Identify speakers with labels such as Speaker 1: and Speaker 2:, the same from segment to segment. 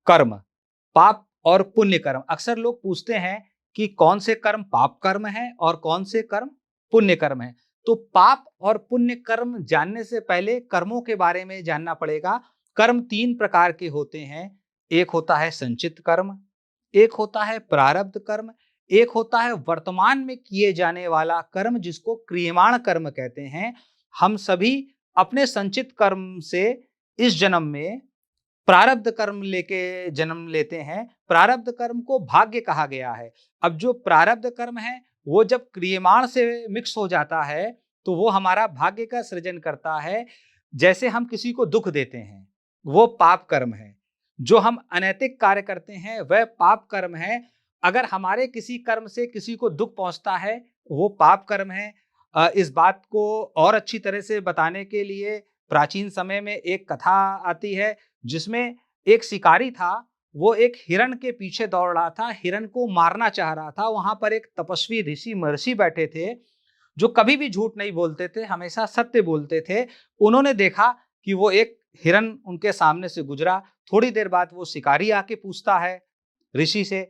Speaker 1: कर्म, पाप और पुण्य कर्म। अक्सर लोग पूछते हैं कि कौन से कर्म पाप कर्म है और कौन से कर्म पुण्य कर्म है। तो पाप और पुण्य कर्म जानने से पहले कर्मों के बारे में जानना पड़ेगा। कर्म तीन प्रकार के होते हैं। एक होता है संचित कर्म, एक होता है प्रारब्ध कर्म, एक होता है वर्तमान में किए जाने वाला कर्म जिसको क्रियमाण कर्म कहते हैं। हम सभी अपने संचित कर्म से इस जन्म में प्रारब्ध कर्म लेके जन्म लेते हैं। प्रारब्ध कर्म को भाग्य कहा गया है। अब जो प्रारब्ध कर्म है वो जब क्रियमाण से मिक्स हो जाता है तो वो हमारा भाग्य का सृजन करता है। जैसे हम किसी को दुख देते हैं वो पाप कर्म है। जो हम अनैतिक कार्य करते हैं वह पाप कर्म है। अगर हमारे किसी कर्म से किसी को दुख पहुंचता है वो पाप कर्म है। इस बात को और अच्छी तरह से बताने के लिए प्राचीन समय में एक कथा आती है जिसमें एक शिकारी था। वो एक हिरण के पीछे दौड़ रहा था, हिरण को मारना चाह रहा था। वहां पर एक तपस्वी ऋषि महर्षि बैठे थे जो कभी भी झूठ नहीं बोलते थे, हमेशा सत्य बोलते थे। उन्होंने देखा कि वो एक हिरण उनके सामने से गुजरा। थोड़ी देर बाद वो शिकारी आके पूछता है ऋषि से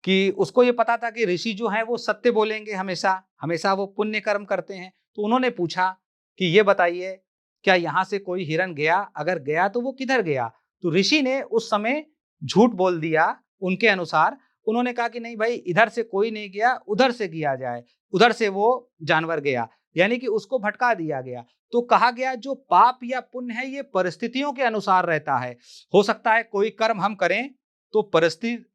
Speaker 1: कि उसको ये पता था कि ऋषि जो हैं वो सत्य बोलेंगे, हमेशा हमेशा वो पुण्य कर्म करते हैं। तो उन्होंने पूछा कि ये बताइए क्या यहाँ से कोई हिरण गया, अगर गया तो वो किधर गया। तो ऋषि ने उस समय झूठ बोल दिया उनके अनुसार। उन्होंने कहा कि नहीं भाई, इधर से कोई नहीं गया, उधर से गया जाए, उधर से वो जानवर गया, यानी कि उसको भटका दिया गया। तो कहा गया जो पाप या पुण्य है ये परिस्थितियों के अनुसार रहता है। हो सकता है कोई कर्म हम करें तो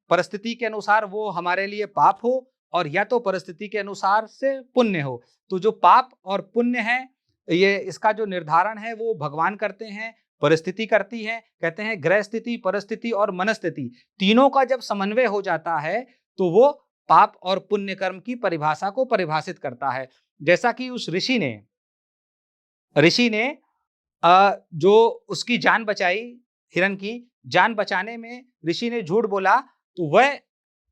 Speaker 1: परिस्थिति के अनुसार वो हमारे लिए पाप हो, और या तो परिस्थिति के अनुसार से पुण्य हो। तो जो पाप और पुण्य है ये इसका जो निर्धारण है वो भगवान करते हैं, परिस्थिति करती है। कहते हैं ग्रह स्थिति, परिस्थिति और मनस्थिति तीनों का जब समन्वय हो जाता है तो वो पाप और पुण्य कर्म की परिभाषा को परिभाषित करता है। जैसा कि उस ऋषि ने जो उसकी जान बचाई, हिरण की जान बचाने में ऋषि ने झूठ बोला, तो वह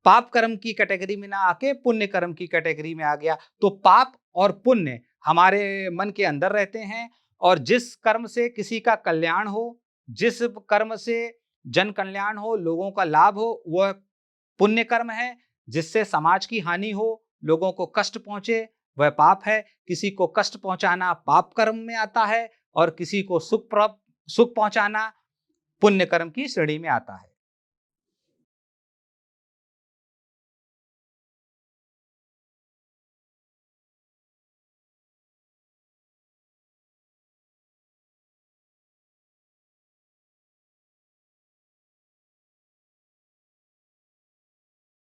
Speaker 1: पाप कर्म की कैटेगरी में ना आके पुण्य कर्म की कैटेगरी में आ गया। तो पाप और पुण्य हमारे मन के अंदर रहते हैं, और जिस कर्म से किसी का कल्याण हो, जिस कर्म से जन कल्याण हो, लोगों का लाभ हो, वह पुण्य कर्म है। जिससे समाज की हानि हो, लोगों को कष्ट पहुंचे, वह पाप है। किसी को कष्ट पहुंचाना पाप कर्म में आता है, और किसी को सुख पहुंचाना पुण्य कर्म की श्रेणी में आता है।